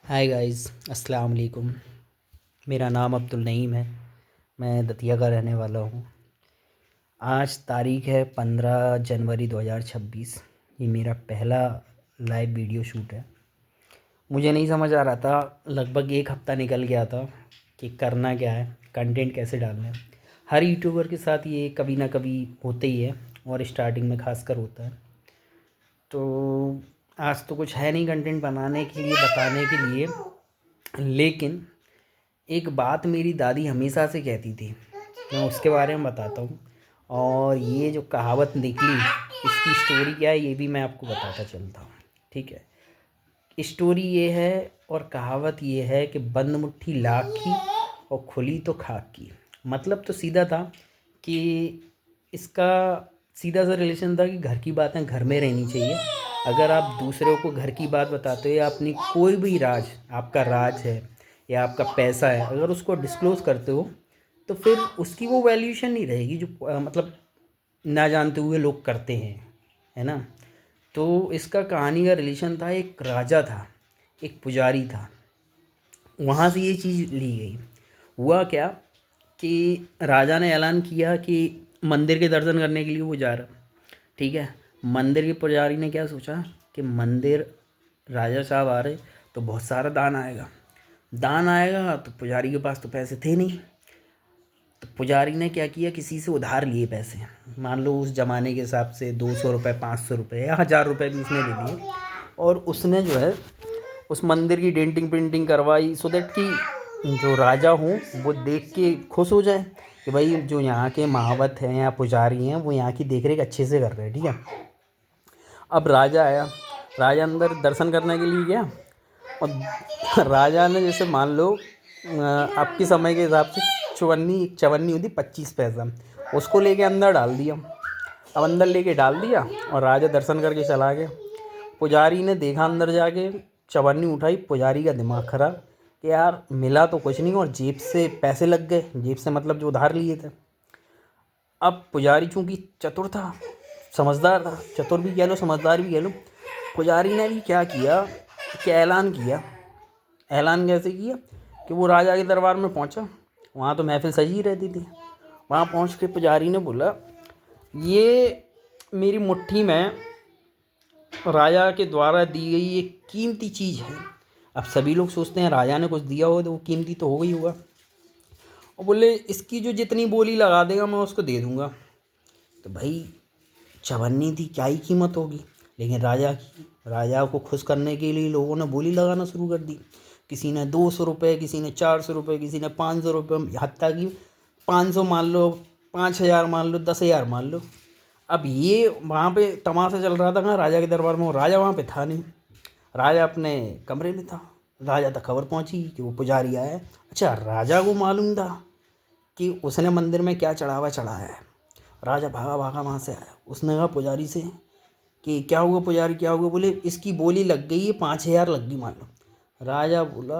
Hi guys, अस्सलाम वालेकुम। मेरा नाम अब्दुल नईम है। मैं दतिया का रहने वाला हूँ। आज तारीख़ है 15 जनवरी 2026। ये मेरा पहला लाइव वीडियो शूट है। मुझे नहीं समझ आ रहा था, लगभग एक हफ़्ता निकल गया था कि करना क्या है, कंटेंट कैसे डालना है। हर यूट्यूबर के साथ ये कभी ना कभी होते ही है और स्टार्टिंग में खासकर होता है। तो आज तो कुछ है नहीं कंटेंट बनाने के लिए, बताने के लिए, लेकिन एक बात मेरी दादी हमेशा से कहती थी, मैं उसके बारे में बताता हूँ। और ये जो कहावत निकली, इसकी स्टोरी क्या है ये भी मैं आपको बताता चलता हूँ। ठीक है, स्टोरी ये है और कहावत ये है कि बंद मुट्ठी लाख की और खुली तो खाक की। मतलब तो सीधा था कि इसका सीधा सा रिलेशन था कि घर की बातें घर में रहनी चाहिए। अगर आप दूसरों को घर की बात बताते हो या अपनी कोई भी राज, आपका राज है या आपका पैसा है, अगर उसको डिस्क्लोज़ करते हो तो फिर उसकी वो वैल्यूएशन नहीं रहेगी जो मतलब ना जानते हुए लोग करते हैं, है ना। तो इसका कहानी का रिलेशन था, एक राजा था, एक पुजारी था, वहाँ से ये चीज़ ली गई। हुआ क्या कि राजा ने ऐलान किया कि मंदिर के दर्शन करने के लिए वो जा रहा। ठीक है, मंदिर के पुजारी ने क्या सोचा कि मंदिर राजा साहब आ रहे तो बहुत सारा दान आएगा। दान आएगा तो पुजारी के पास तो पैसे थे नहीं, तो पुजारी ने क्या किया, किसी से उधार लिए पैसे। मान लो उस ज़माने के हिसाब से 200 रुपये, 500 रुपये या 1000 रुपये भी उसने ले लिए। और उसने जो है उस मंदिर की डेंटिंग प्रिंटिंग करवाई, सो दैट कि जो राजा हों वो देख के खुश हो जाए कि भाई जो यहाँ के महावत हैं या पुजारी हैं वो यहाँ की देख रेख अच्छे से कर रहे हैं। ठीक है, अब राजा आया, राजा अंदर दर्शन करने के लिए गया और राजा ने जैसे मान लो आपके समय के हिसाब से चवन्नी, एक चवन्नी होती 25 पैसा, उसको लेके अंदर डाल दिया। अब अंदर लेके डाल दिया और राजा दर्शन करके चला गया। पुजारी ने देखा अंदर जाके, चवन्नी उठाई, पुजारी का दिमाग खराब कि यार मिला तो कुछ नहीं और जेब से पैसे लग गए। जेब से मतलब जो उधार लिए थे। अब पुजारी चूंकि चतुर था, समझदार था, चतुर भी कह लो समझदार भी कह लो, पुजारी ने भी क्या किया कि ऐलान किया। ऐलान कैसे किया कि वो राजा के दरबार में पहुंचा, वहाँ तो महफिल सजी रहती थी। वहाँ पहुँच के पुजारी ने बोला, ये मेरी मुट्ठी में राजा के द्वारा दी गई एक कीमती चीज़ है। अब सभी लोग सोचते हैं राजा ने कुछ दिया हो तो वो कीमती तो हो गई होगा। और बोले इसकी जो जितनी बोली लगा देगा मैं उसको दे दूँगा। तो भाई चवन्नी थी, क्या ही कीमत होगी, लेकिन राजा को खुश करने के लिए लोगों ने बोली लगाना शुरू कर दी। किसी ने 200 रुपये, किसी ने 400 रुपये, किसी ने 500 रुपये, हत्ता कि 500 मान लो, 5000 मान लो, 10,000 मान लो। अब ये वहाँ पे तमाशा चल रहा था कहाँ, राजा के दरबार में। राजा वहाँ पे था नहीं, राजा अपने कमरे में था। राजा तक खबर पहुँची कि वो पुजारी आया है। अच्छा, राजा को मालूम था कि उसने मंदिर में क्या चढ़ावा चढ़ाया है। राजा भागा भागा वहाँ से आया, उसने कहा पुजारी से कि क्या हुआ पुजारी, क्या हुआ। बोले इसकी बोली लग गई है, 5,000 लग गई मान लो। राजा बोला,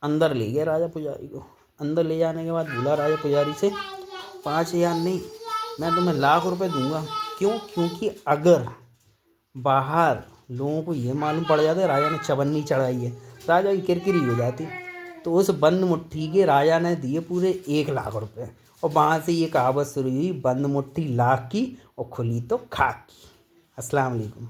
अंदर ले गया राजा पुजारी को। अंदर ले जाने के बाद बोला राजा पुजारी से, 5,000 नहीं, मैं तुम्हें लाख रुपए दूंगा। क्यों? क्योंकि अगर बाहर लोगों को ये मालूम पड़ जाता है राजा ने चवन्नी चढ़ाई है, राजा की किरकिरी हो जाती। तो उस बंद मुट्ठी के राजा ने दिए पूरे 1,00,000 रुपये। और वहाँ से ये कहावत शुरू हुई, बंद मुट्ठी लाख की और खुली तो खाक की। अस्सलाम वालेकुम।